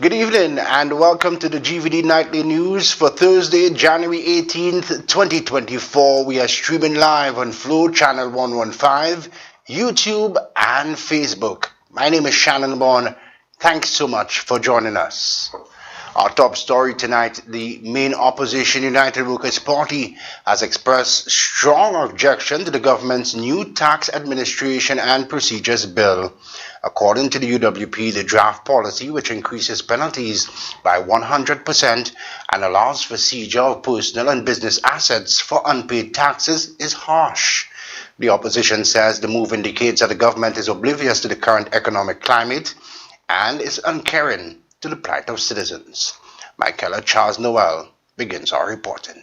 Good evening and welcome to the Gvd Nightly News for Thursday, January 18th, 2024. We are streaming live on Flow Channel 115, YouTube and Facebook. My name is Shannon Bourne. Thanks so much for joining us. Our top story tonight, the main opposition United Workers' Party has expressed strong objection to the government's new tax administration and procedures bill. According to the UWP, the draft policy, which increases penalties by 100% and allows for seizure of personal and business assets for unpaid taxes, is harsh. The opposition says the move indicates that the government is oblivious to the current economic climate and is uncaring to the plight of citizens. Michaela Charles Noel begins our reporting.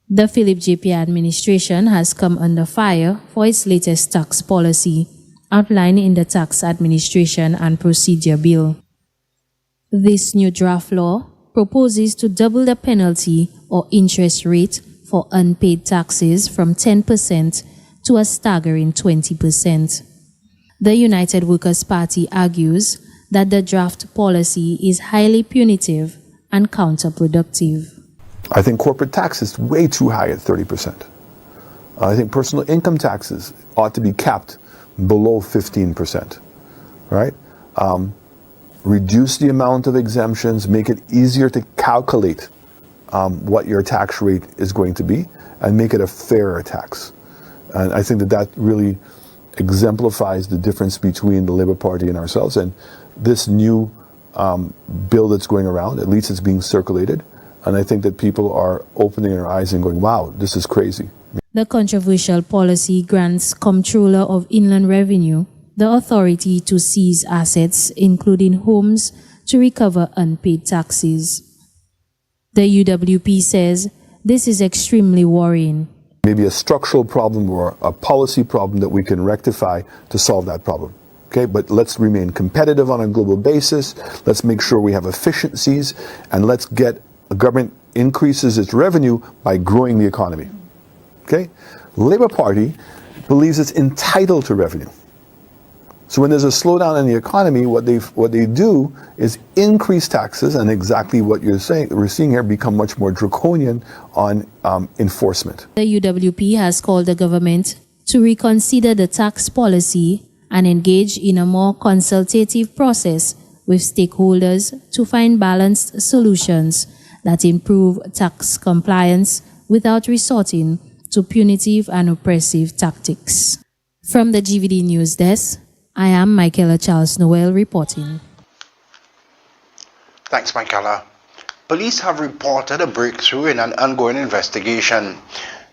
The Philip JP administration has come under fire for its latest tax policy, outlined in the Tax Administration and Procedure Bill. This new draft law proposes to double the penalty or interest rate for unpaid taxes from 10% to a staggering 20%. The United Workers' Party argues that the draft policy is highly punitive and counterproductive. I think corporate tax is way too high at 30%. I think personal income taxes ought to be capped below 15%, right? Reduce the amount of exemptions, make it easier to calculate what your tax rate is going to be, and make it a fairer tax. And I think that really exemplifies the difference between the Labour Party and ourselves. And this new bill that's going around, at least it's being circulated, and I think that people are opening their eyes and going, wow, this is crazy. The controversial policy grants Comptroller of Inland Revenue the authority to seize assets, including homes, to recover unpaid taxes. The UWP says this is extremely worrying. Maybe a structural problem or a policy problem that we can rectify to solve that problem. Okay, but let's remain competitive on a global basis. Let's make sure we have efficiencies, and let's get a government increases its revenue by growing the economy. Okay, Labour Party believes it's entitled to revenue. So when there's a slowdown in the economy, what they do is increase taxes, and exactly what we're seeing here, become much more draconian on enforcement. The UWP has called the government to reconsider the tax policy and engage in a more consultative process with stakeholders to find balanced solutions that improve tax compliance without resorting to punitive and oppressive tactics. From the GVD News Desk, I am Michaela Charles Noel reporting. Thanks, Michaela. Police have reported a breakthrough in an ongoing investigation.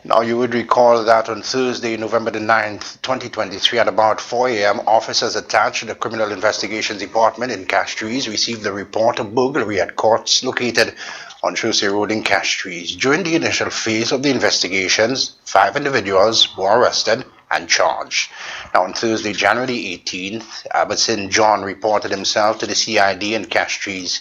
Now, you would recall that on Thursday, November the 9th, 2023, at about 4 a.m., officers attached to the Criminal Investigations Department in Castries received a report of burglary at courts located on Chaussee Road in Castries. During the initial phase of the investigations, 5 individuals were arrested and charged. Now, on Thursday, January 18th, Albertson John reported himself to the CID in Castries.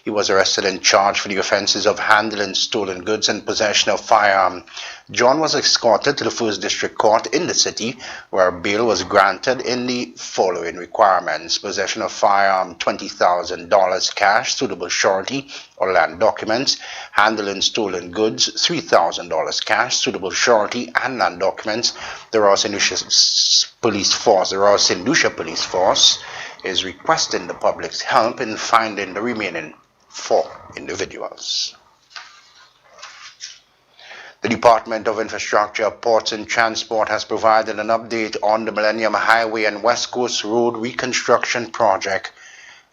He was arrested and charged for the offenses of handling stolen goods and possession of firearm. John was escorted to the First District Court in the city, where bail was granted in the following requirements: possession of firearm, $20,000 cash, suitable surety or land documents; handling stolen goods, $3,000 cash, suitable surety and land documents. The Ross St. Lucia Police Force is requesting the public's help in finding the remaining 4 individuals. The Department of Infrastructure, Ports and Transport has provided an update on the Millennium Highway and West Coast Road reconstruction project.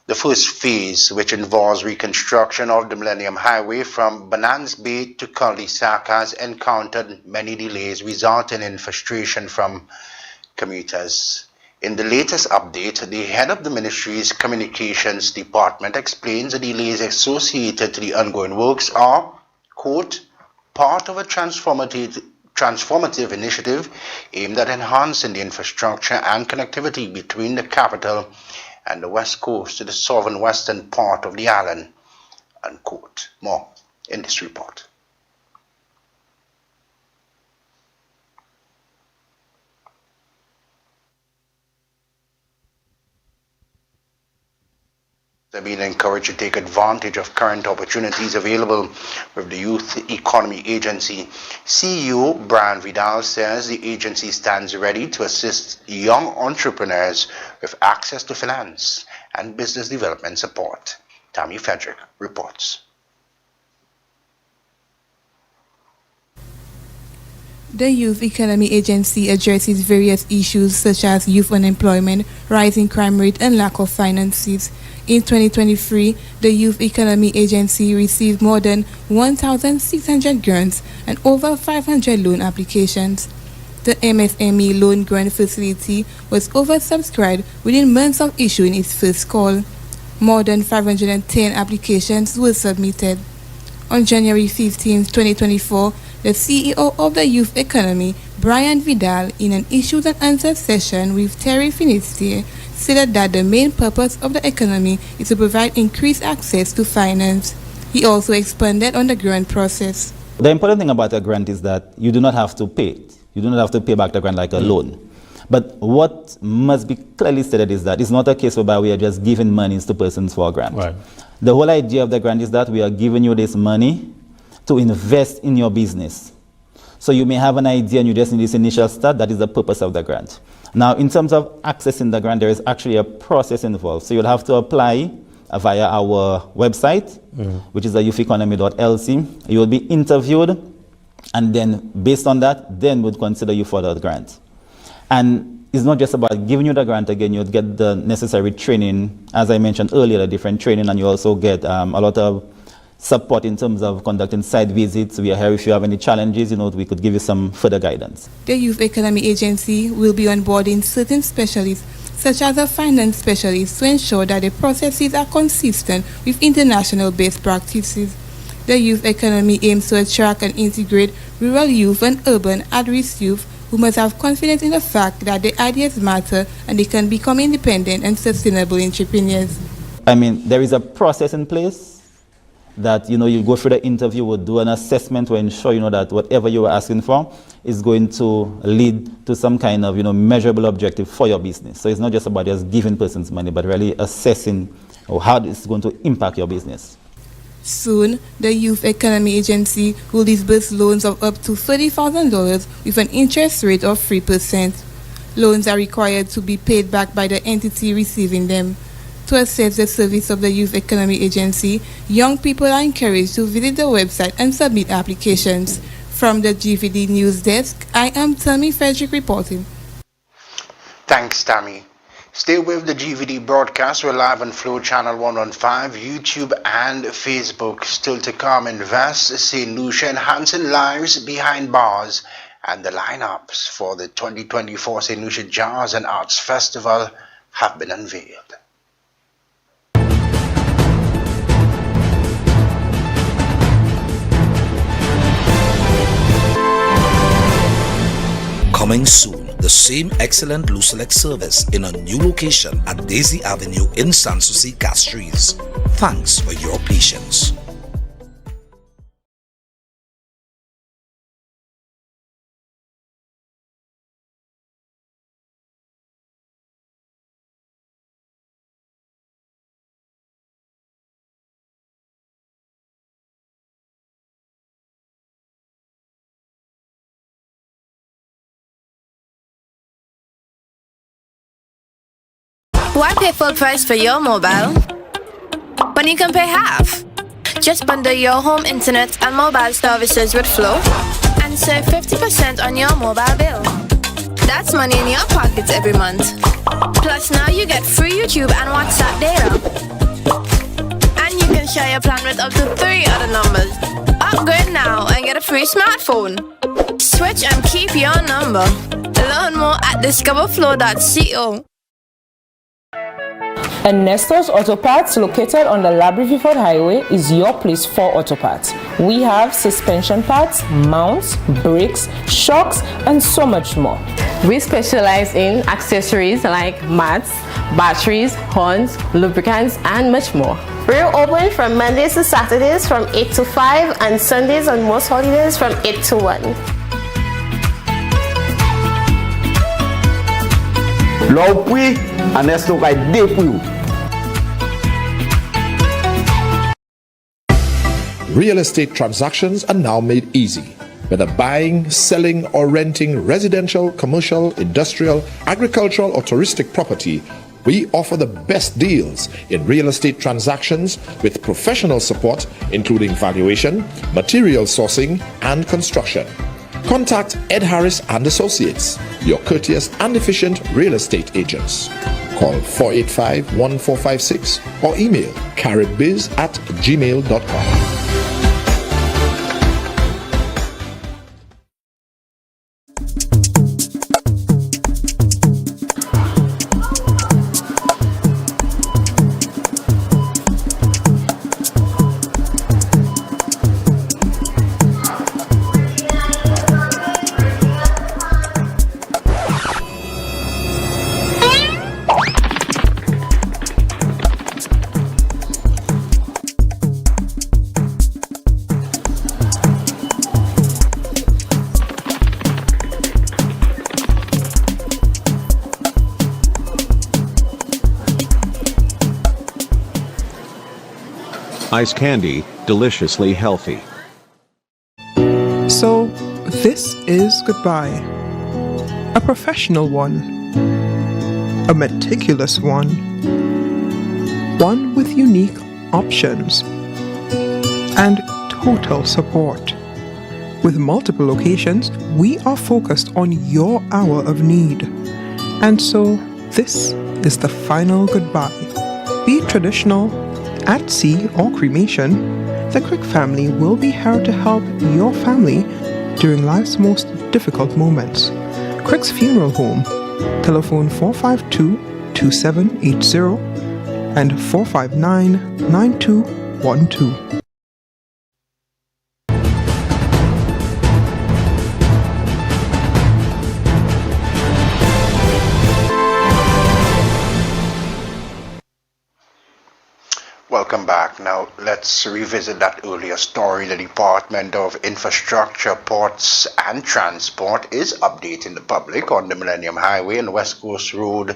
The first phase, which involves reconstruction of the Millennium Highway from Bonanza Bay to Cul-de-Sac, has encountered many delays, resulting in frustration from commuters. In the latest update, the head of the ministry's communications department explains the delays associated to the ongoing works are, quote, part of a transformative initiative aimed at enhancing the infrastructure and connectivity between the capital and the west coast to the southern western part of the island, unquote. More in this report. They're being encouraged to take advantage of current opportunities available with the Youth Economy Agency. CEO Brian Vidal says the agency stands ready to assist young entrepreneurs with access to finance and business development support. Tammy Frederick reports. The Youth Economy Agency addresses various issues such as youth unemployment, rising crime rate, and lack of finances. In 2023, the Youth Economy Agency received more than 1,600 grants and over 500 loan applications. The MSME loan grant facility was oversubscribed within months of issuing its first call. More than 510 applications were submitted. On January 15, 2024, the CEO of the Youth Economy, Brian Vidal, in an issues and answers session with Terry Finisterre, stated that the main purpose of the economy is to provide increased access to finance. He also expanded on the grant process. The important thing about a grant is that you do not have to pay it. You do not have to pay back the grant like a loan. But what must be clearly stated is that it's not a case whereby we are just giving monies to persons for a grant. Right. The whole idea of the grant is that we are giving you this money to invest in your business. So you may have an idea and you just need this initial start. That is the purpose of the grant. Now, in terms of accessing the grant, there is actually a process involved. So you'll have to apply via our website, which is youtheconomy.lc. You will be interviewed, and then based on that, then we'll consider you for the grant. And it's not just about giving you the grant again, you'll get the necessary training, as I mentioned earlier, the different training, and you also get a lot of support in terms of conducting site visits. We are here if you have any challenges, we could give you some further guidance. The Youth Economy Agency will be onboarding certain specialists, such as a finance specialist, to ensure that the processes are consistent with international best practices. The Youth Economy aims to attract and integrate rural youth and urban at-risk youth who must have confidence in the fact that their ideas matter and they can become independent and sustainable entrepreneurs. There is a process in place that you go through the interview, we'll do an assessment to ensure that whatever you are asking for is going to lead to some kind of measurable objective for your business. So it's not just about just giving persons money, but really assessing how this is going to impact your business. Soon, the Youth Economy Agency will disburse loans of up to $30,000 with an interest rate of 3%. Loans are required to be paid back by the entity receiving them. To assess the service of the Youth Economy Agency, young people are encouraged to visit the website and submit applications. From the Gvd News Desk, I am Tammy Frederick reporting. Thanks, Tammy. Stay with the GVD broadcast. We're live on Flow Channel 115, YouTube and Facebook. Still to come, Invest, St. Lucia enhancing lives behind bars, and the lineups for the 2024 St. Lucia Jazz and Arts Festival have been unveiled. Coming soon, the same excellent Lucia service in a new location at Daisy Avenue in Sanssouci, Castries. Thanks for your patience. Why pay full price for your mobile when you can pay half? Just bundle your home internet and mobile services with Flow and save 50% on your mobile bill. That's money in your pockets every month. Plus now you get free YouTube and WhatsApp data. And you can share your plan with up to 3 other numbers. Upgrade now and get a free smartphone. Switch and keep your number. Learn more at discoverflow.co. And Nestor's Auto Parts, located on the Labrie-Viford Highway, is your place for auto parts. We have suspension parts, mounts, brakes, shocks, and so much more. We specialize in accessories like mats, batteries, horns, lubricants, and much more. We're open from Mondays to Saturdays from 8 to 5 and Sundays on most holidays from 8 to 1. L'opri, Ernesto vai dé pour vous. Real estate transactions are now made easy. Whether buying, selling, or renting residential, commercial, industrial, agricultural, or touristic property, we offer the best deals in real estate transactions with professional support, including valuation, material sourcing, and construction. Contact Ed Harris and Associates, your courteous and efficient real estate agents. Call 485-1456 or email caribbiz@gmail.com. Ice candy, deliciously healthy. So, this is goodbye. A professional one. A meticulous one. One with unique options. And total support. With multiple locations, we are focused on your hour of need. And so, this is the final goodbye. Be it traditional, at sea, or cremation, the Crick family will be here to help your family during life's most difficult moments. Crick's Funeral Home, telephone 452-2780 and 459-9212. Welcome back. Now let's revisit that earlier story. The Department of Infrastructure, Ports and Transport is updating the public on the Millennium Highway and West Coast Road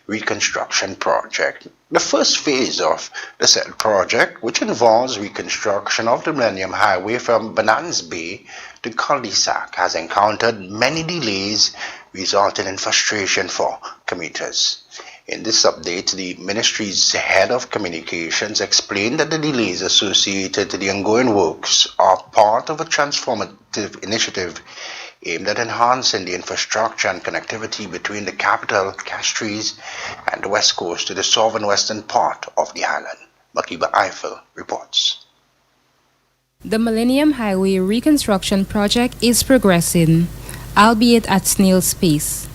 reconstruction project. The first phase of the said project, which involves reconstruction of the Millennium Highway from Bonanza Bay to Cul-de-sac, has encountered many delays, resulting in frustration for commuters. In this update, the ministry's head of communications explained that the delays associated to the ongoing works are part of a transformative initiative aimed at enhancing the infrastructure and connectivity between the capital, Castries, and the west coast to the southern western part of the island. Makiba Eiffel reports. The Millennium Highway reconstruction project is progressing, albeit at snail's pace.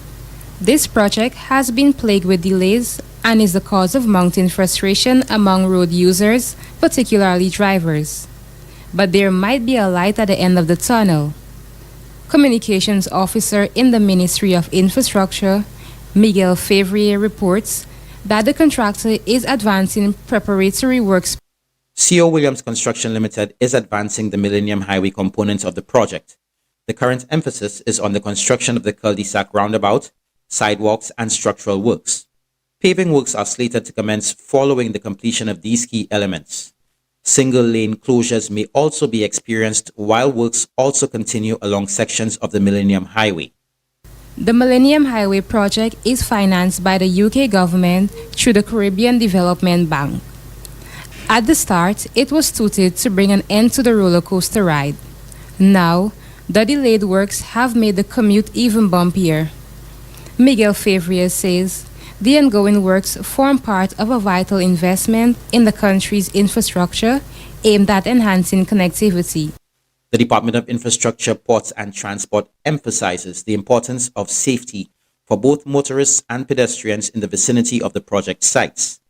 This project has been plagued with delays and is the cause of mounting frustration among road users, particularly drivers. But there might be a light at the end of the tunnel. Communications officer in the Ministry of Infrastructure, Miguel Fevrier, reports that the contractor is advancing preparatory works. CO Williams Construction Limited is advancing the Millennium Highway components of the project. The current emphasis is on the construction of the cul-de-sac roundabout, sidewalks, and structural works. Paving works are slated to commence following the completion of these key elements. Single-lane closures may also be experienced while works also continue along sections of the Millennium Highway. The Millennium Highway project is financed by the UK government through the Caribbean Development Bank. At the start, it was touted to bring an end to the roller coaster ride. Now, the delayed works have made the commute even bumpier. Miguel Fevrier says the ongoing works form part of a vital investment in the country's infrastructure aimed at enhancing connectivity. The Department of Infrastructure, Ports and Transport emphasizes the importance of safety for both motorists and pedestrians in the vicinity of the project sites.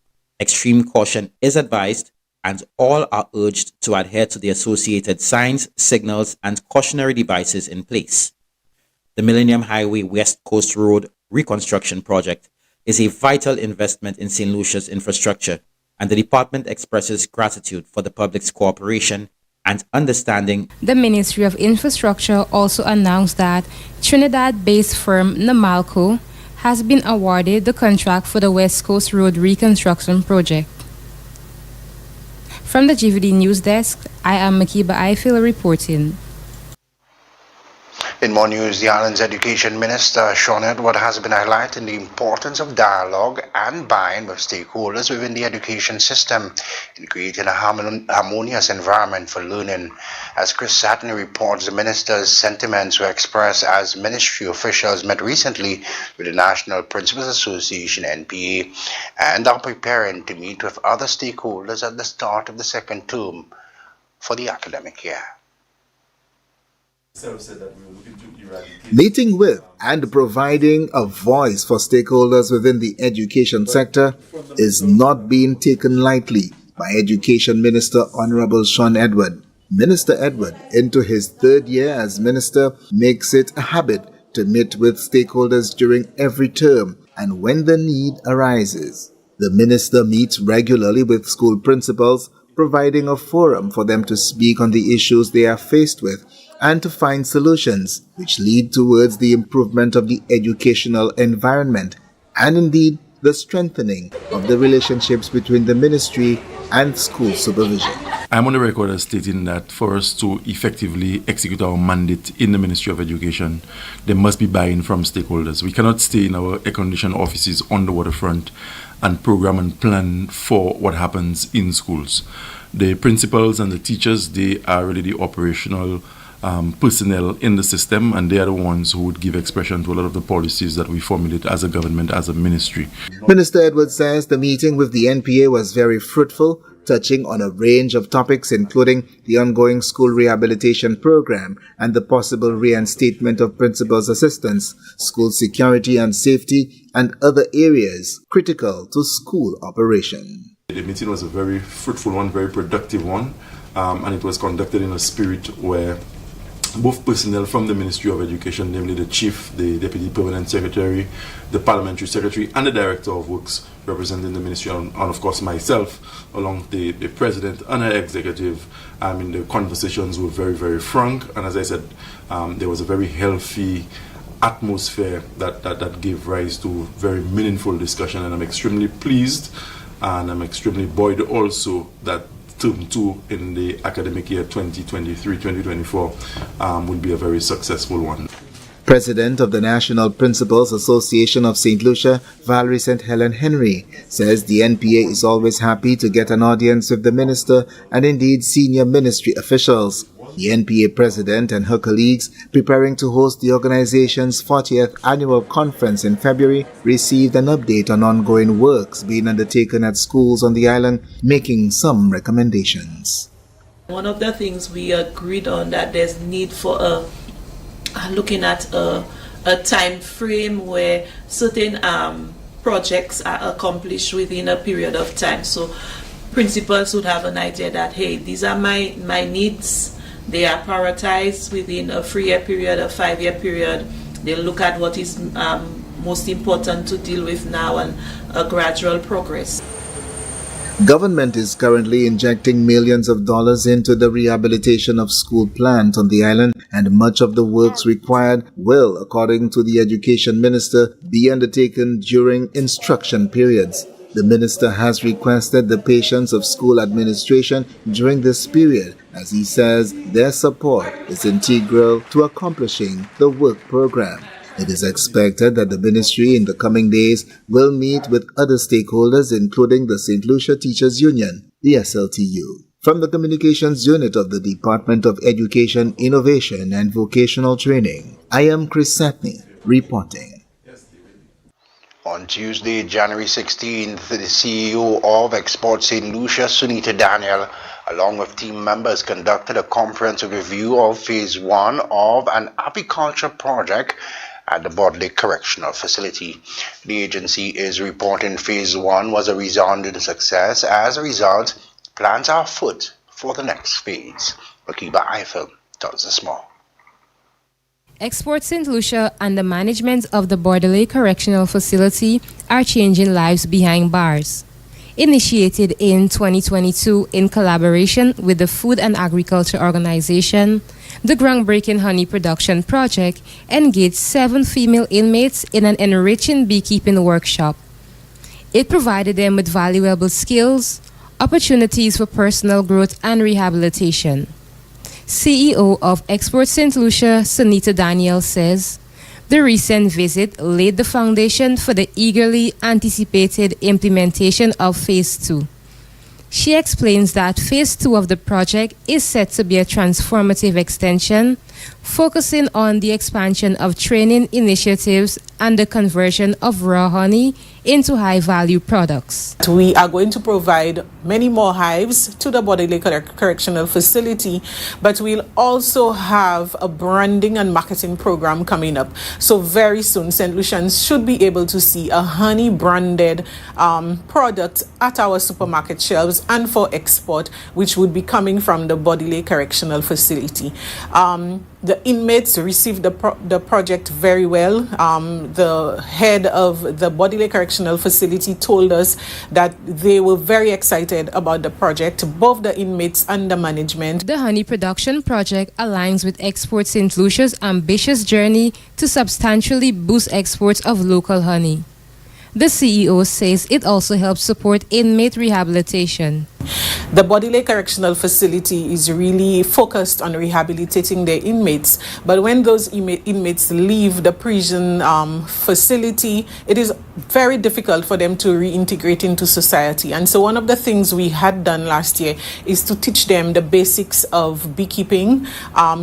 Extreme caution is advised, and all are urged to adhere to the associated signs, signals, and cautionary devices in place. The Millennium Highway West Coast Road reconstruction project is a vital investment in St. Lucia's infrastructure, and the department expresses gratitude for the public's cooperation and understanding. The Ministry of Infrastructure also announced that Trinidad-based firm Namalco has been awarded the contract for the West Coast Road reconstruction project. From the Gvd News Desk, I am Makiba Eiffel reporting. In more news, the island's Education Minister, Sean Edward, has been highlighting the importance of dialogue and buy-in with stakeholders within the education system in creating a harmonious environment for learning. As Chris Satney reports, the minister's sentiments were expressed as ministry officials met recently with the National Principals Association, NPA, and are preparing to meet with other stakeholders at the start of the second term for the academic year. Meeting with and providing a voice for stakeholders within the education sector is not being taken lightly by Education Minister Honorable Sean Edward. Minister Edward, into his third year as minister, makes it a habit to meet with stakeholders during every term and when the need arises. The minister meets regularly with school principals, providing a forum for them to speak on the issues they are faced with and to find solutions which lead towards the improvement of the educational environment and indeed the strengthening of the relationships between the ministry and school supervision. I'm on the record as stating that for us to effectively execute our mandate in the Ministry of Education, there must be buy-in from stakeholders. We cannot stay in our air-conditioned offices on the waterfront and program and plan for what happens in schools. The principals and the teachers, they are really the operational personnel in the system, and they are the ones who would give expression to a lot of the policies that we formulate as a government, as a ministry. Minister Edwards says the meeting with the NPA was very fruitful, touching on a range of topics including the ongoing school rehabilitation program and the possible reinstatement of principals' assistants, school security and safety, and other areas critical to school operation. The meeting was a very fruitful one, very productive one, and it was conducted in a spirit where both personnel from the Ministry of Education, namely the Chief, the Deputy Permanent Secretary, the Parliamentary Secretary, and the Director of Works representing the Ministry, and of course myself, along the President and her Executive. The conversations were very, very frank, and as I said, there was a very healthy atmosphere that gave rise to very meaningful discussion, and I'm extremely pleased and I'm extremely buoyed also that Term 2 in the academic year 2023-2024 will be a very successful one. President of the National Principals Association of St. Lucia, Valerie St. Helen Henry, says the NPA is always happy to get an audience with the minister and indeed senior ministry officials. The NPA president and her colleagues, preparing to host the organization's 40th annual conference in February, received an update on ongoing works being undertaken at schools on the island, making some recommendations. One of the things we agreed on that there's need for looking at a time frame where certain projects are accomplished within a period of time. So principals would have an idea that, hey, these are my needs. They are prioritized within a 3-year period, a 5-year period. They look at what is most important to deal with now and a gradual progress. Government is currently injecting millions of dollars into the rehabilitation of school plants on the island, and much of the works required will, according to the Education Minister, be undertaken during instruction periods. The minister has requested the patience of school administration during this period, as he says their support is integral to accomplishing the work program. It is expected that the ministry in the coming days will meet with other stakeholders, including the St. Lucia Teachers Union, the SLTU. From the Communications Unit of the Department of Education, Innovation and Vocational Training, I am Chris Satney reporting. On Tuesday, January 16th, the CEO of Export St. Lucia, Sunita Daniel, along with team members, conducted a comprehensive review of Phase 1 of an apiculture project at the Bodley Correctional Facility. The agency is reporting Phase 1 was a resounding success. As a result, plans are afoot for the next phase. Gvd Eiffel tells us more. Export St. Lucia and the management of the Bordelais Correctional Facility are changing lives behind bars. Initiated in 2022 in collaboration with the Food and Agriculture Organization, the groundbreaking honey production project engaged 7 female inmates in an enriching beekeeping workshop. It provided them with valuable skills, opportunities for personal growth and rehabilitation. CEO of Export St. Lucia, Sunita Daniel, says the recent visit laid the foundation for the eagerly anticipated implementation of Phase 2. She explains that Phase 2 of the project is set to be a transformative extension, focusing on the expansion of training initiatives and the conversion of raw honey into high-value products. We are going to provide many more hives to the Bodily Correctional Facility, but we'll also have a branding and marketing program coming up. So very soon, St. Lucians should be able to see a honey-branded product at our supermarket shelves and for export, which would be coming from the Bodily Correctional Facility. The inmates received the project very well. The head of the Bodily Correctional Facility told us that they were very excited about the project, both the inmates and the management. The honey production project aligns with Export St. Lucia's ambitious journey to substantially boost exports of local honey. The CEO says it also helps support inmate rehabilitation. The Bodily Correctional Facility is really focused on rehabilitating their inmates, but when those inmates leave the prison facility, it is very difficult for them to reintegrate into society. And so one of the things we had done last year is to teach them the basics of beekeeping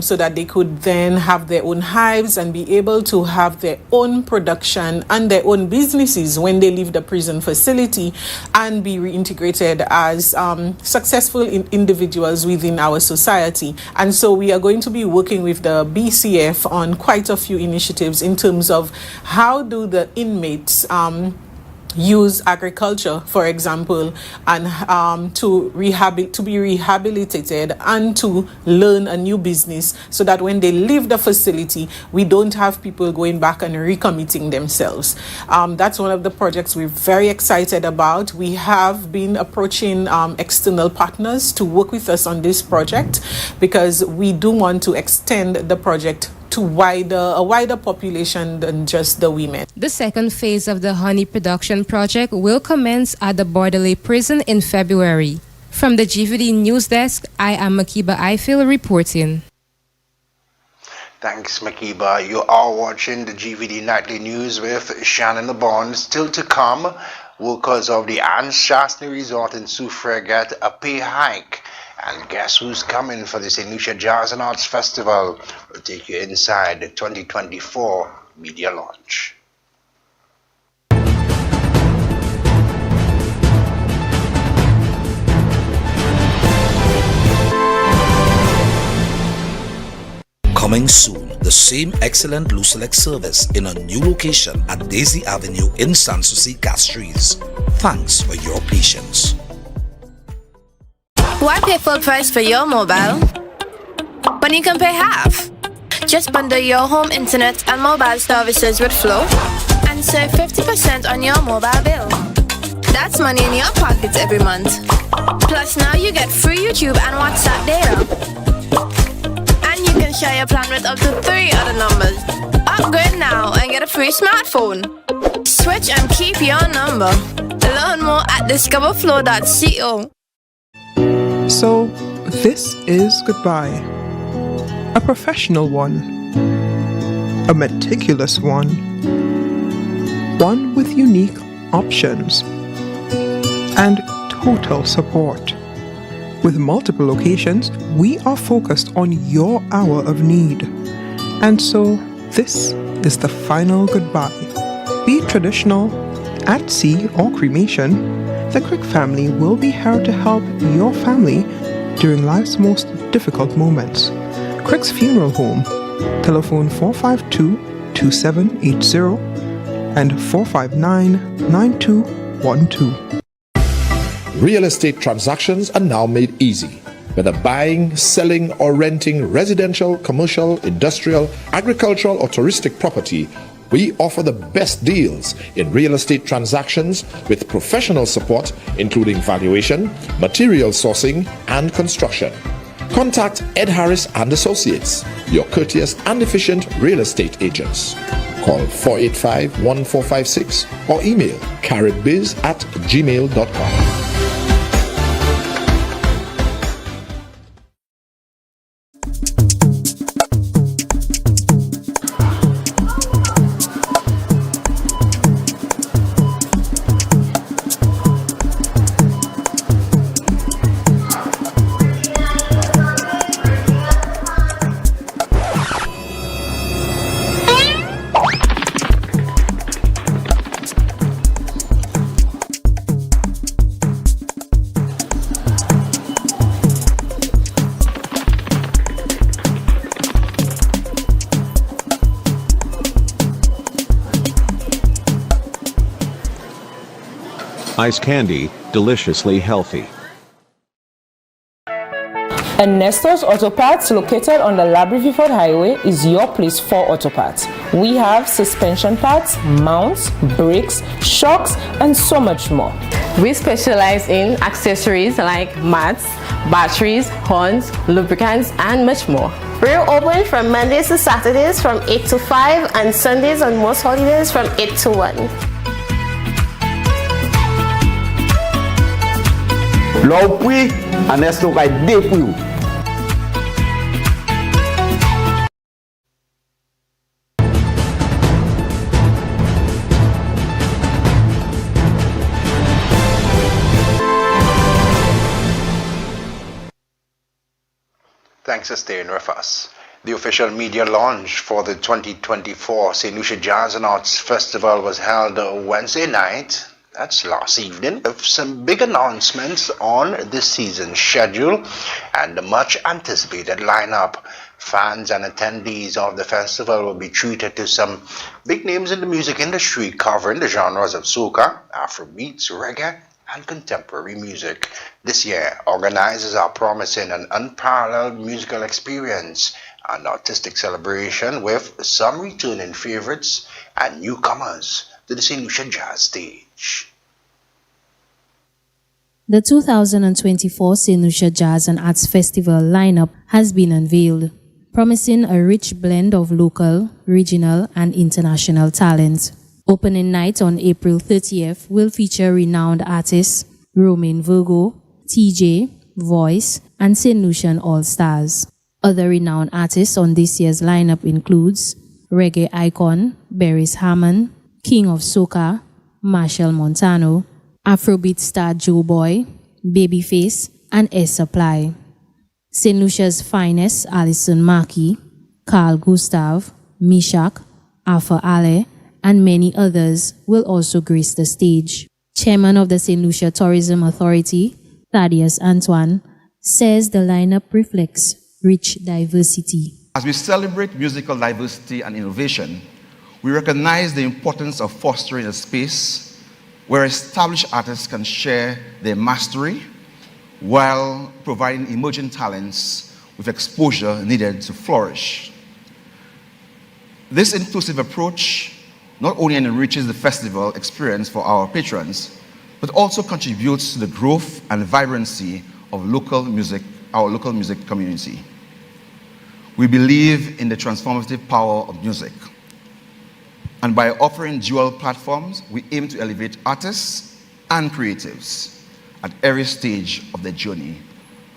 so that they could then have their own hives and be able to have their own production and their own businesses when they leave the prison facility and be reintegrated as successful individuals within our society. And so we are going to be working with the BCF on quite a few initiatives in terms of how do the inmates use agriculture, for example, and to be rehabilitated and to learn a new business so that when they leave the facility, we don't have people going back and recommitting themselves. That's one of the projects we're very excited about. We have been approaching external partners to work with us on this project because we do want to extend the project to a wider population than just the women. The second phase of the honey production project will commence at the Bordelais prison in February. From the Gvd News Desk, I am Makiba Eiffel reporting. Thanks, Makiba. You are watching the Gvd Nightly News with Shannon LeBon. Still to come, workers of the Anse Chastanet Resort in Soufrière get a pay hike. And guess who's coming for the St. Lucia Jazz and Arts Festival? We'll take you inside the 2024 media launch. Coming soon, the same excellent Lucia service in a new location at Daisy Avenue in Sanssouci, Castries. Thanks for your patience. Why pay full price for your mobile when you can pay half? Just bundle your home internet and mobile services with Flow and save 50% on your mobile bill. That's money in your pockets every month. Plus now you get free YouTube and WhatsApp data. And you can share your plan with up to 3 other numbers. Upgrade now and get a free smartphone. Switch and keep your number. Learn more at discoverflow.co. So, this is goodbye. A professional one. A meticulous one. One with unique options. And total support. With multiple locations, we are focused on your hour of need. And so, this is the final goodbye. Be it traditional, at sea, or cremation, the Crick family will be here to help your family during life's most difficult moments. Crick's Funeral Home, telephone 452-2780 and 459-9212. Real estate transactions are now made easy. Whether buying, selling, or renting residential, commercial, industrial, agricultural, or touristic property, we offer the best deals in real estate transactions with professional support, including valuation, material sourcing, and construction. Contact Ed Harris and Associates, your courteous and efficient real estate agents. Call 485-1456 or email carrotbiz@gmail.com. Ice candy, deliciously healthy. And Nestor's Auto Parts, located on the Labrie-Viford Highway, is your place for auto parts. We have suspension parts, mounts, brakes, shocks, and so much more. We specialize in accessories like mats, batteries, horns, lubricants, and much more. We're open from Mondays to Saturdays from 8 to 5 and Sundays on most holidays from 8 to 1. Love we and let's look at deep you. Thanks for staying with us. The official media launch for the 2024 St. Lucia Jazz and Arts Festival was held Wednesday night. That's last evening, with some big announcements on this season's schedule and the much anticipated lineup. Fans and attendees of the festival will be treated to some big names in the music industry, covering the genres of soca, Afrobeats, reggae, and contemporary music. This year, organizers are promising an unparalleled musical experience and artistic celebration, with some returning favorites and newcomers to the St. Lucia Jazz stage. The 2024 St. Lucia Jazz and Arts Festival lineup has been unveiled, promising a rich blend of local, regional, and international talent. Opening night on April 30th will feature renowned artists Romain Virgo, TJ, Voice, and St. Lucian All-Stars. Other renowned artists on this year's lineup includes reggae icon Beres Hammond, King of Soca Marshall Montano, Afrobeat star Joe Boy, Babyface, and Air Supply. St. Lucia's finest Alison Markey, Carl Gustav, Mishak, Alpha Ale, and many others will also grace the stage. Chairman of the St. Lucia Tourism Authority, Thaddeus Antoine, says the lineup reflects rich diversity. As we celebrate musical diversity and innovation, we recognize the importance of fostering a space where established artists can share their mastery while providing emerging talents with exposure needed to flourish. This inclusive approach not only enriches the festival experience for our patrons, but also contributes to the growth and vibrancy of our local music community. We believe in the transformative power of music. And by offering dual platforms, we aim to elevate artists and creatives at every stage of their journey,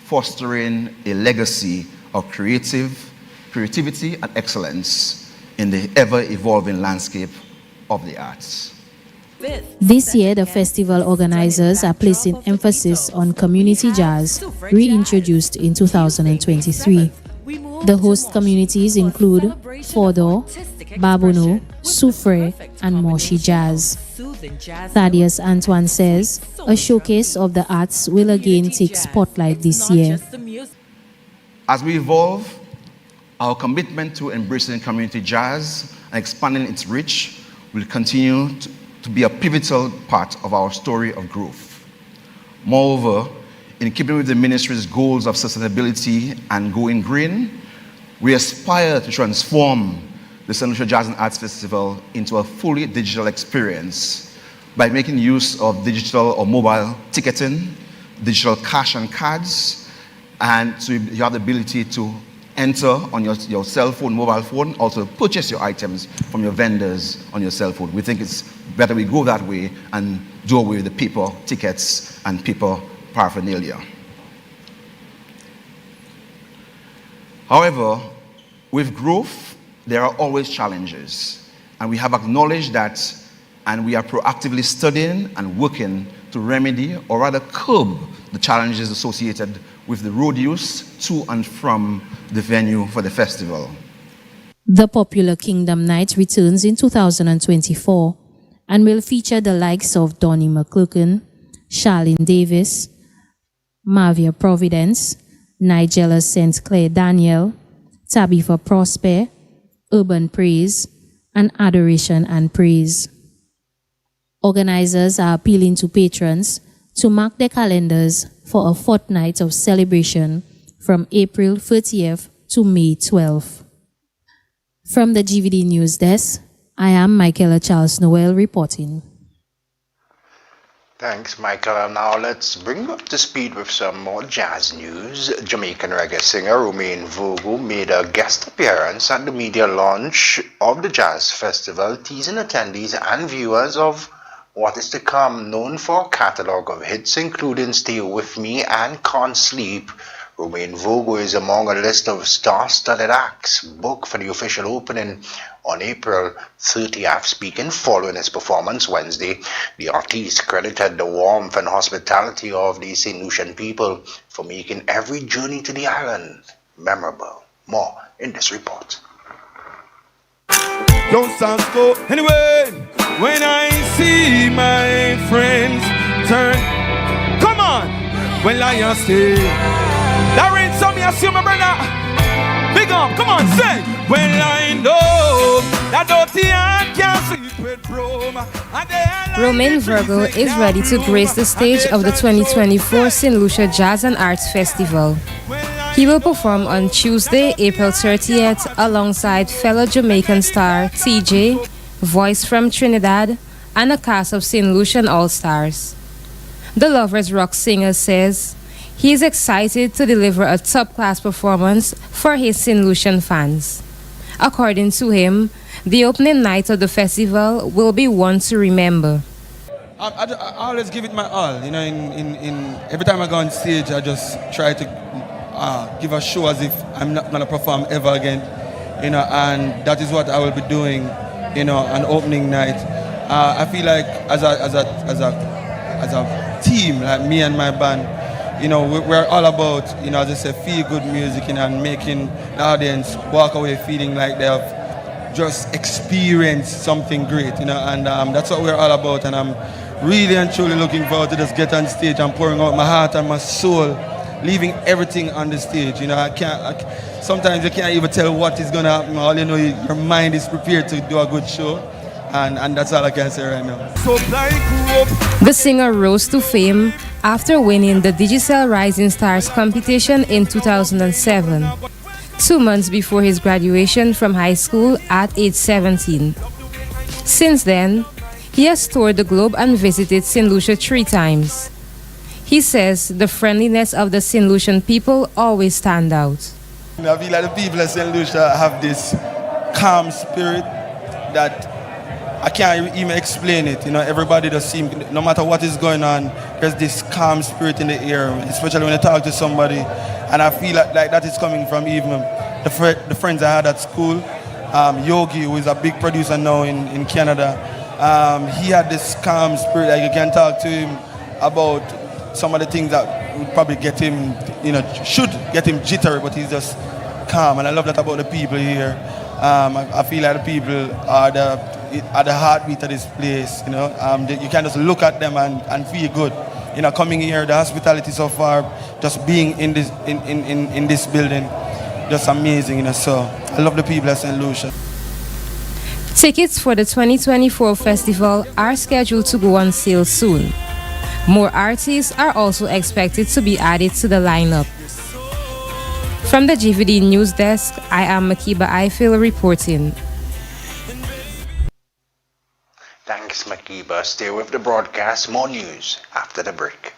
fostering a legacy of creativity and excellence in the ever-evolving landscape of the arts. This year, the festival organizers are placing emphasis on community jazz, reintroduced in 2023. The host communities include Fodor, Babono, Soufre, and Moshi Jazz. Thaddeus Antoine says a showcase of the arts will again take spotlight this year. As we evolve, our commitment to embracing community jazz and expanding its reach will continue to be a pivotal part of our story of growth. Moreover, in keeping with the ministry's goals of sustainability and going green, we aspire to transform the St. Lucia Jazz and Arts Festival into a fully digital experience by making use of digital or mobile ticketing, digital cash and cards, and so you have the ability to enter on your cell phone, mobile phone, also purchase your items from your vendors on your cell phone. We think it's better we go that way and do away with the paper tickets and paper paraphernalia. However, with growth, there are always challenges, and we have acknowledged that, and we are proactively studying and working to remedy or rather curb the challenges associated with the road use to and from the venue for the festival. The popular Kingdom Night returns in 2024 and will feature the likes of Donnie McClurkin, Charlene Davis, Mavia Providence, Nigella St. Clair Daniel, Tabitha Prosper, Urban Praise, and Adoration and Praise. Organizers are appealing to patrons to mark their calendars for a fortnight of celebration from April 30th to May 12th. From the GVD News Desk, I am Michaela Charles Noel reporting. Thanks, Michael. Now let's bring you up to speed with some more jazz news. Jamaican reggae singer Romain Vogo made a guest appearance at the media launch of the Jazz Festival, teasing attendees and viewers of what is to come. Known for a catalogue of hits including Stay With Me and Can't Sleep, Romain Vogo is among a list of star-studded acts booked for the official opening on April 30th. Speaking following his performance Wednesday, the artist credited the warmth and hospitality of the St. Lucian people for making every journey to the island memorable. More in this report. Don't sound go anyway. When I see my friends turn, come on, when I stay. That rain, some you see my brother. Big up, come on, say. When I know that dirty hand can't sleep with Rome. Romain Virgo is ready to grace the stage of the 2024 St. Lucia Jazz and Arts Festival. He will perform on Tuesday, April 30th, alongside fellow Jamaican star TJ, Voice from Trinidad, and a cast of St. Lucian All-Stars. The Lovers Rock singer says he is excited to deliver a top-class performance for his St. Lucian fans. According to him, the opening night of the festival will be one to remember. I always give it my all. You know, in every time I go on stage, I just try to give a show as if I'm not going to perform ever again. You know, and that is what I will be doing. You know, an opening night. I feel like as a team, like me and my band, you know, we're all about, you know, as I say, feel good music, you know, and making the audience walk away feeling like they have just experienced something great, you know, and that's what we're all about. And I'm really and truly looking forward to just get on stage and pouring out my heart and my soul, leaving everything on the stage. You know, sometimes you can't even tell what is going to happen. All you know, your mind is prepared to do a good show. And that's all I can say right now. The singer rose to fame after winning the Digicel Rising Stars competition in 2007, 2 months before his graduation from high school at age 17. Since then, he has toured the globe and visited St. Lucia 3 times. He says the friendliness of the St. Lucian people always stand out. I feel like the people of St. Lucia have this calm spirit that I can't even explain it. You know, everybody does seem, no matter what is going on, there's this calm spirit in the air, especially when you talk to somebody. And I feel like that is coming from even the friends I had at school. Yogi, who is a big producer now in Canada, he had this calm spirit. Like you can talk to him about some of the things that would probably get him, you know, should get him jittery, but he's just calm. And I love that about the people here. I feel like the people are the heartbeat of this place. You know, you can just look at them and feel good. You know, coming here, the hospitality so far, just being in this in this building, just amazing. You know, so I love the people of St. Lucia. Tickets for the 2024 festival are scheduled to go on sale soon. More artists are also expected to be added to the lineup. From the GVD News Desk, I am Makiba Eiffel reporting. Thanks, Makiba. Stay with the broadcast. More news after the break.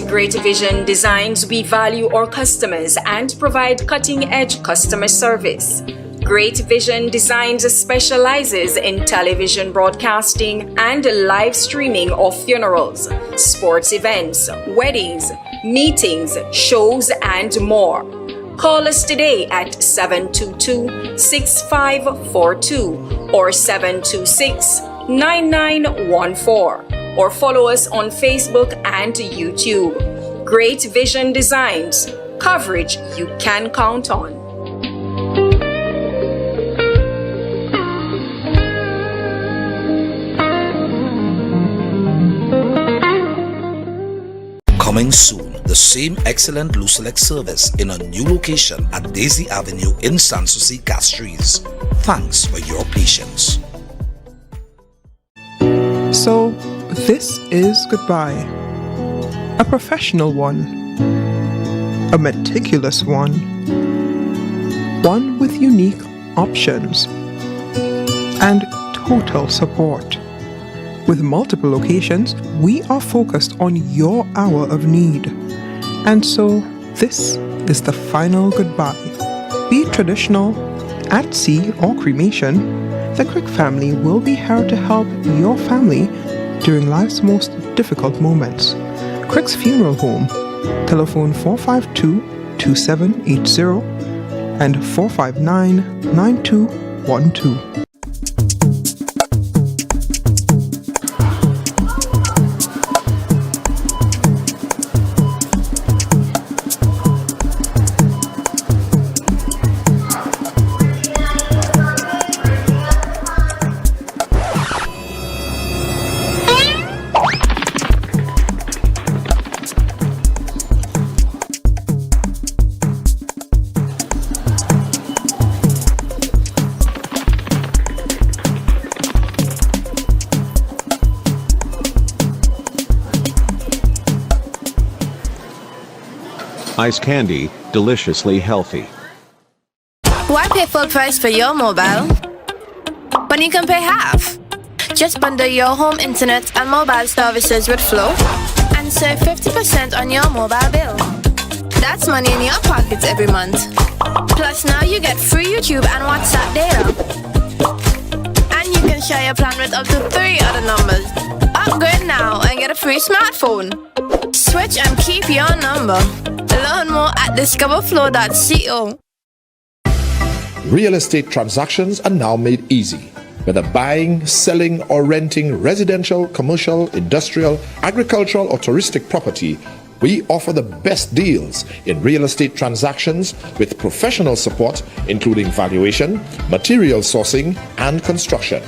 Great Vision Designs, we value our customers and provide cutting-edge customer service. Great Vision Designs specializes in television broadcasting and live streaming of funerals, sports events, weddings, meetings, shows, and more. Call us today at 722-6542 or 726-9914. Or follow us on Facebook and YouTube. Great Vision Designs, coverage you can count on. Coming soon, the same excellent Lucia service in a new location at Daisy Avenue in Sanssouci, Castries. Thanks for your patience. So, this is goodbye. A professional one. A meticulous one. One with unique options. And total support. With multiple locations, we are focused on your hour of need. And so, this is the final goodbye. Be it traditional, at sea, or cremation, the Crick family will be here to help your family during life's most difficult moments. Crick's Funeral Home, telephone 452-2780 and 459-9212. Ice candy, deliciously healthy. Why pay full price for your mobile when you can pay half? Just bundle your home internet and mobile services with Flow and save 50% on your mobile bill. That's money in your pocket every month. Plus now you get free YouTube and WhatsApp data. And you can share your plan with up to 3 other numbers. Upgrade now and get a free smartphone. Switch and keep your number. Learn more at discoverflow.co. Real estate transactions are now made easy. Whether buying, selling, or renting residential, commercial, industrial, agricultural, or touristic property, we offer the best deals in real estate transactions with professional support, including valuation, material sourcing, and construction.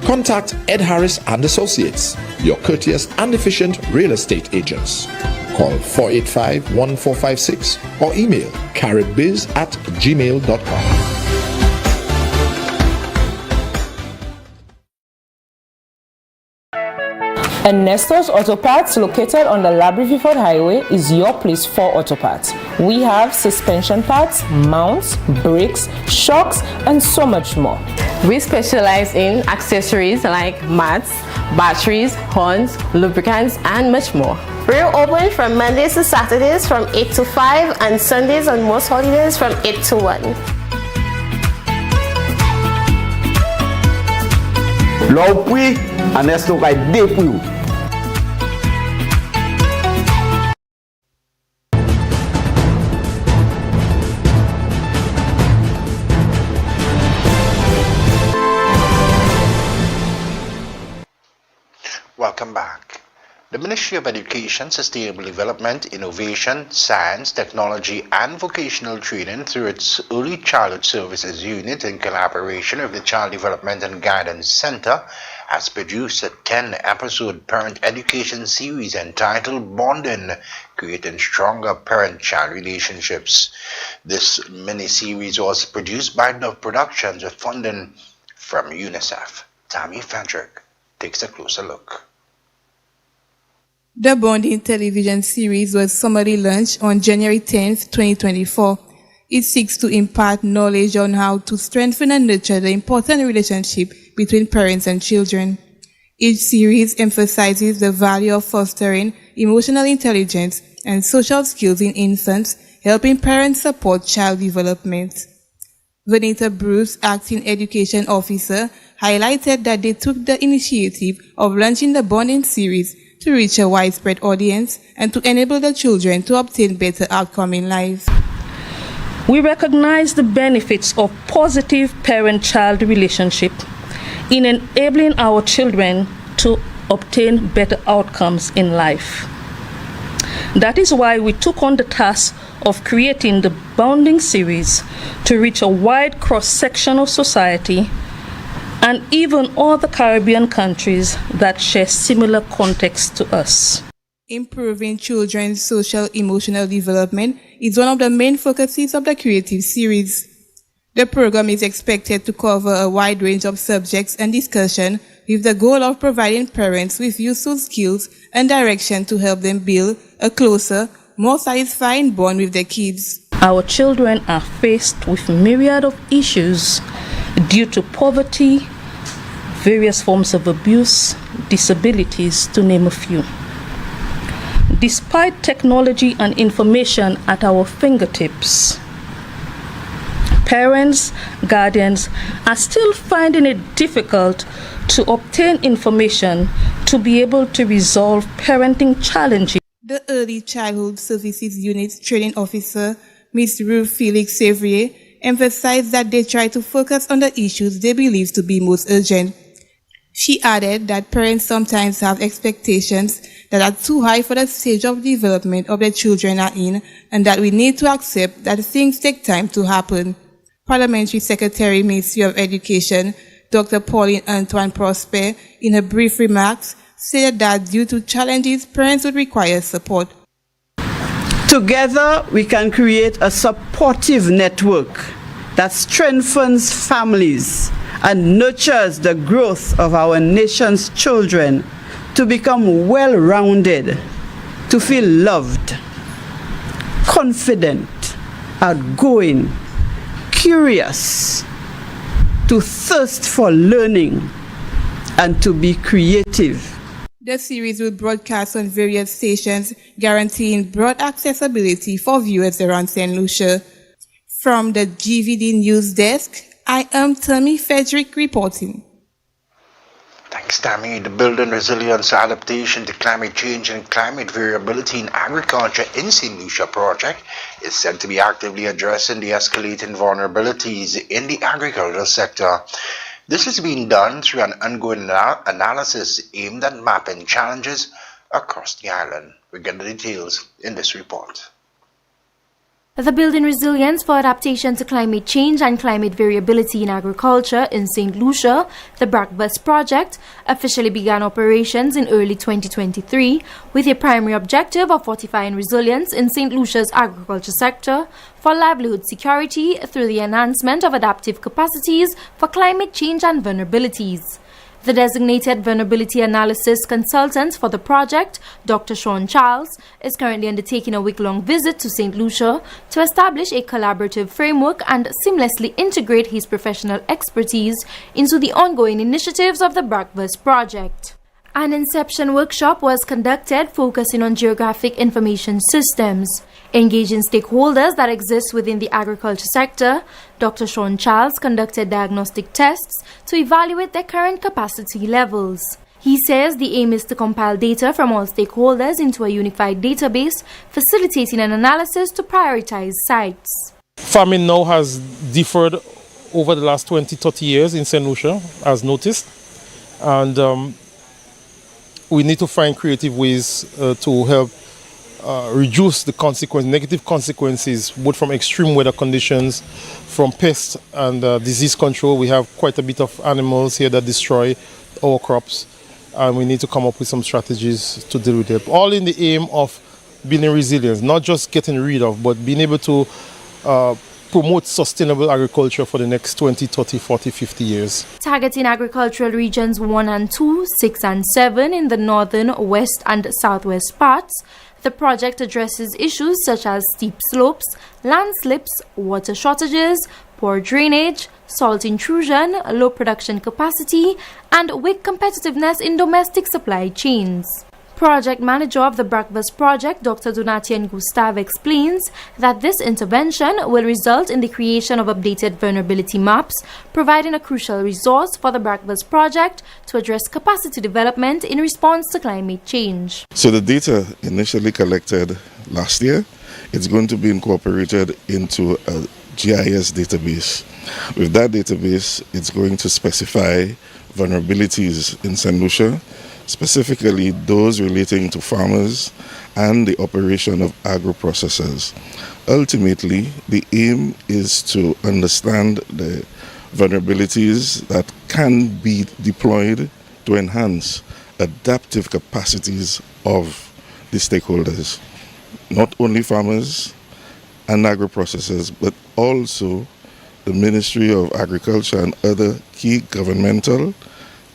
Contact Ed Harris and Associates, your courteous and efficient real estate agents. Call 485-1456 or email carrotbiz@gmail.com. And Nestor's Auto Parts, located on the Labrie-Viford Highway, is your place for auto parts. We have suspension parts, mounts, brakes, shocks, and so much more. We specialize in accessories like mats, batteries, horns, lubricants, and much more. We're open from Mondays to Saturdays from 8 to 5 and Sundays and most holidays from 8 to 1. Love we and let's look like deep you. Welcome back. The Ministry of Education, Sustainable Development, Innovation, Science, Technology and Vocational Training through its Early Childhood Services Unit in collaboration with the Child Development and Guidance Center has produced a 10-episode parent education series entitled Bonding, Creating Stronger Parent-Child Relationships. This mini-series was produced by Dove Productions with funding from UNICEF. Tammy Frederick takes a closer look. The Bonding television series was summarily launched on January 10, 2024. It seeks to impart knowledge on how to strengthen and nurture the important relationship between parents and children. Each series emphasizes the value of fostering emotional intelligence and social skills in infants, helping parents support child development. Vanita Bruce, acting education officer, highlighted that they took the initiative of launching the Bonding series to reach a widespread audience and to enable the children to obtain better outcome in life. We recognize the benefits of positive parent-child relationship in enabling our children to obtain better outcomes in life. That is why we took on the task of creating the Bonding series to reach a wide cross-section of society and even all the Caribbean countries that share similar contexts to us. Improving children's social emotional development is one of the main focuses of the Creative Series. The program is expected to cover a wide range of subjects and discussion with the goal of providing parents with useful skills and direction to help them build a closer, more satisfying bond with their kids. Our children are faced with myriad of issues due to poverty, various forms of abuse, disabilities, to name a few. Despite technology and information at our fingertips, parents, guardians are still finding it difficult to obtain information to be able to resolve parenting challenges. The Early Childhood Services Unit Training Officer, Ms. Ruth Felix Sevrier, emphasized that they try to focus on the issues they believe to be most urgent. She added that parents sometimes have expectations that are too high for the stage of development of their children are in, and that we need to accept that things take time to happen. Parliamentary Secretary, Ministry of Education, Dr. Pauline Antoine Prosper, in her brief remarks, said that due to challenges, parents would require support. Together, we can create a supportive network that strengthens families and nurtures the growth of our nation's children to become well-rounded, to feel loved, confident, outgoing, curious, to thirst for learning, and to be creative. The series will broadcast on various stations, guaranteeing broad accessibility for viewers around St. Lucia. From the Gvd News Desk, I am Tammy Frederick reporting. Thanks, Tammy. The Building Resilience, Adaptation to Climate Change and Climate Variability in Agriculture in St. Lucia project is said to be actively addressing the escalating vulnerabilities in the agricultural sector. This is being done through an ongoing analysis aimed at mapping challenges across the island. We get the details in this report. The Building Resilience for Adaptation to Climate Change and Climate Variability in Agriculture in St. Lucia, the Breakfast Project, officially began operations in early 2023 with a primary objective of fortifying resilience in St. Lucia's agriculture sector for livelihood security through the enhancement of adaptive capacities for climate change and vulnerabilities. The designated vulnerability analysis consultant for the project, Dr. Sean Charles, is currently undertaking a week-long visit to St. Lucia to establish a collaborative framework and seamlessly integrate his professional expertise into the ongoing initiatives of the Breakfast Project. An inception workshop was conducted focusing on geographic information systems. Engaging stakeholders that exist within the agriculture sector, Dr. Sean Charles conducted diagnostic tests to evaluate their current capacity levels. He says the aim is to compile data from all stakeholders into a unified database, facilitating an analysis to prioritize sites. Farming now has differed over the last 20-30 years in St. Lucia, as noticed, and we need to find creative ways to help reduce the negative consequences, both from extreme weather conditions, from pests and disease control. We have quite a bit of animals here that destroy our crops, and we need to come up with some strategies to deal with it. All in the aim of building resilience, not just getting rid of, but being able to promote sustainable agriculture for the next 20, 30, 40, 50 years. Targeting agricultural regions 1 and 2, 6 and 7 in the northern, west and southwest parts, the project addresses issues such as steep slopes, landslips, water shortages, poor drainage, salt intrusion, low production capacity, and weak competitiveness in domestic supply chains. Project Manager of the Breakfast Project, Dr. Donatien Gustave, explains that this intervention will result in the creation of updated vulnerability maps, providing a crucial resource for the Breakfast Project to address capacity development in response to climate change. So the data initially collected last year, it's going to be incorporated into a GIS database. With that database, it's going to specify vulnerabilities in St. Lucia, specifically those relating to farmers and the operation of agro-processors. Ultimately, the aim is to understand the vulnerabilities that can be deployed to enhance adaptive capacities of the stakeholders, not only farmers and agro-processors, but also the Ministry of Agriculture and other key governmental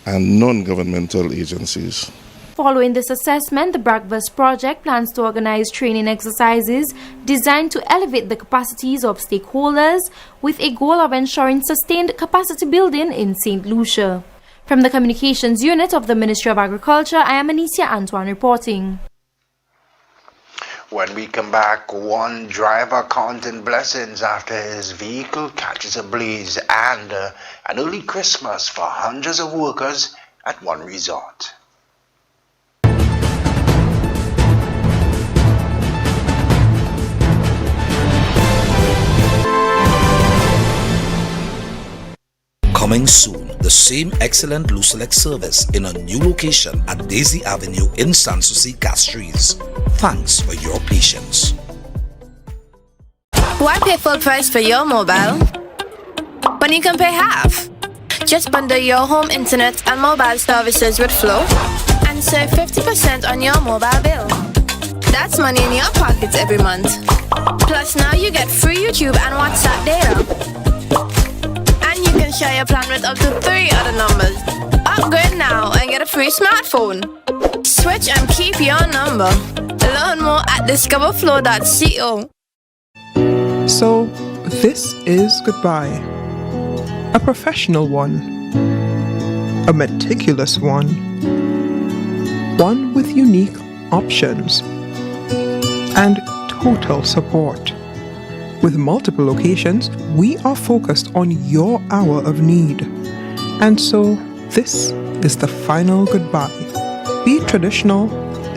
and non-governmental agencies. Following this assessment, the Breakfast Project plans to organize training exercises designed to elevate the capacities of stakeholders with a goal of ensuring sustained capacity building in St. Lucia. From the Communications Unit of the Ministry of Agriculture, I am Anicia Antoine reporting. When we come back, one driver counting blessings after his vehicle catches a blaze, and an early Christmas for hundreds of workers at one resort. Coming soon, the same excellent Lucia service in a new location at Daisy Avenue in Sanssouci, Castries. Thanks for your patience. Why pay full price for your mobile when you can pay half? Just bundle your home internet and mobile services with Flow and save 50% on your mobile bill. That's money in your pockets every month. Plus now you get free YouTube and WhatsApp data. And you can share your plan with up to 3 other numbers. Upgrade now and get a free smartphone. Switch and keep your number. Learn more at discoverflow.co. So, this is goodbye. A professional one. A meticulous one. One with unique options. And total support. With multiple locations, we are focused on your hour of need. And so, this is the final goodbye. Be it traditional,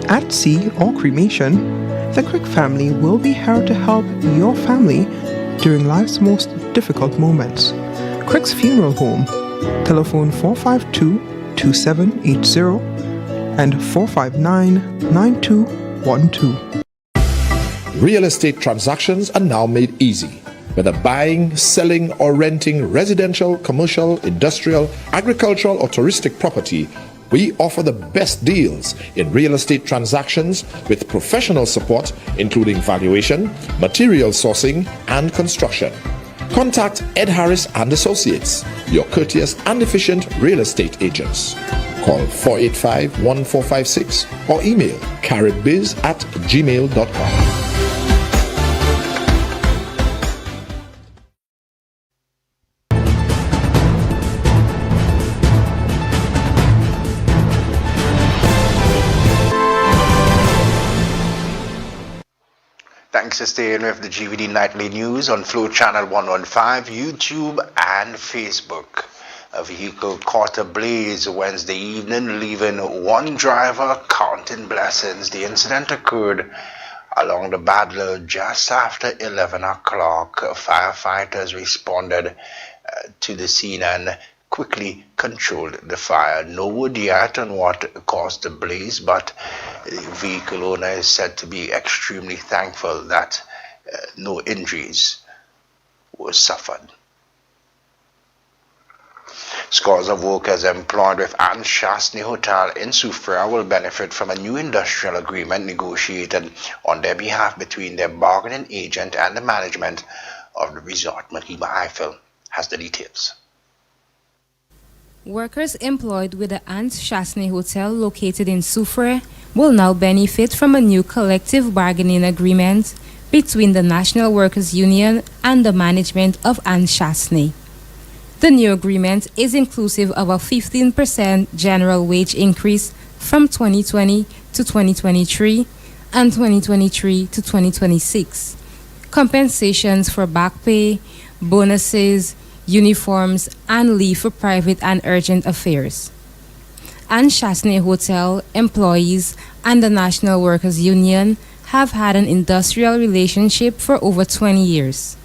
at sea, or cremation, the Crick family will be here to help your family during life's most difficult moments. Crick's Funeral Home, telephone 452-2780 and 459-9212. Real estate transactions are now made easy. Whether buying, selling, or renting residential, commercial, industrial, agricultural, or touristic property, we offer the best deals in real estate transactions with professional support, including valuation, material sourcing, and construction. Contact Ed Harris and Associates, your courteous and efficient real estate agents. Call 485-1456 or email carrotbiz@gmail.com. Thanks for staying with the Gvd Nightly News on Flow Channel 115, YouTube and Facebook. A vehicle caught ablaze Wednesday evening, leaving one driver counting blessings. The incident occurred along the Badler just after 11 o'clock. Firefighters responded to the scene and quickly controlled the fire. No word yet on what caused the blaze, but the vehicle owner is said to be extremely thankful that no injuries were suffered. Scores of workers employed with Anne Chasney Hotel in Soufrière will benefit from a new industrial agreement negotiated on their behalf between their bargaining agent and the management of the resort. Mahima Eiffel has the details. Workers employed with the Anne Chasney Hotel located in Soufrière will now benefit from a new collective bargaining agreement between the National Workers Union and the management of Anne Chasney. The new agreement is inclusive of a 15% general wage increase from 2020 to 2023 and 2023 to 2026, compensations for back pay, bonuses, uniforms, and leave for private and urgent affairs. Anne Chasney Hotel employees and the National Workers Union have had an industrial relationship for over 20 years.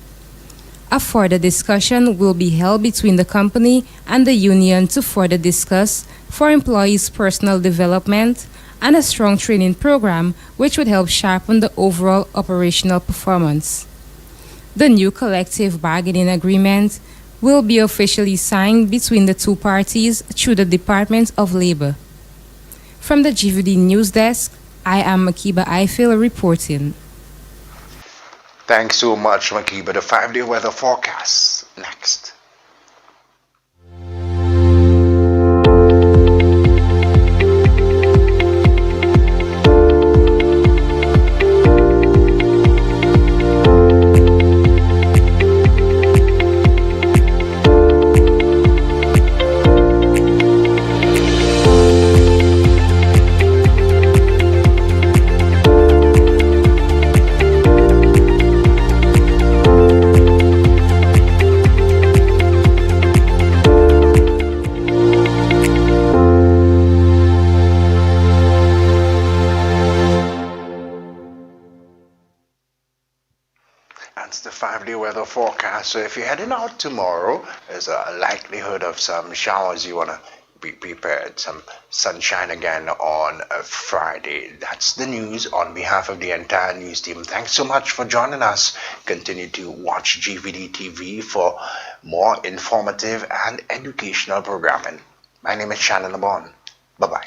A further discussion will be held between the company and the union to further discuss for employees' personal development and a strong training program which would help sharpen the overall operational performance. The new collective bargaining agreement will be officially signed between the two parties through the Department of Labor. From the Gvd News Desk, I am Makiba Eiffel reporting. Thanks so much, Makiba. The 5-day weather forecast next. That's the 5-day weather forecast. So if you're heading out tomorrow, there's a likelihood of some showers. You want to be prepared. Some sunshine again on a Friday. That's the news on behalf of the entire news team. Thanks so much for joining us. Continue to watch GVD TV for more informative and educational programming. My name is Shannon Lebon. Bye-bye.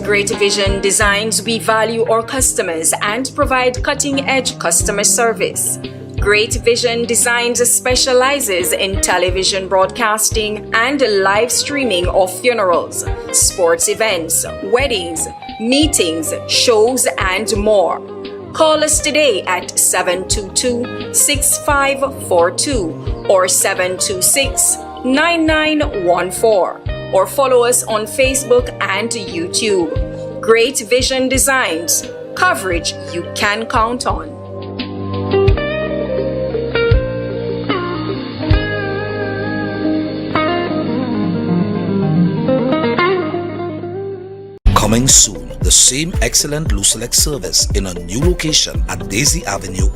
Great Vision Designs, we value our customers and provide cutting-edge customer service. Great Vision Designs specializes in television broadcasting and live streaming of funerals, sports events, weddings, meetings, shows, and more. Call us today at 722-6542 or 726-9914. Or follow us on Facebook and YouTube. Great Vision Designs, coverage you can count on. Coming soon, the same excellent Lucia service in a new location at Daisy Avenue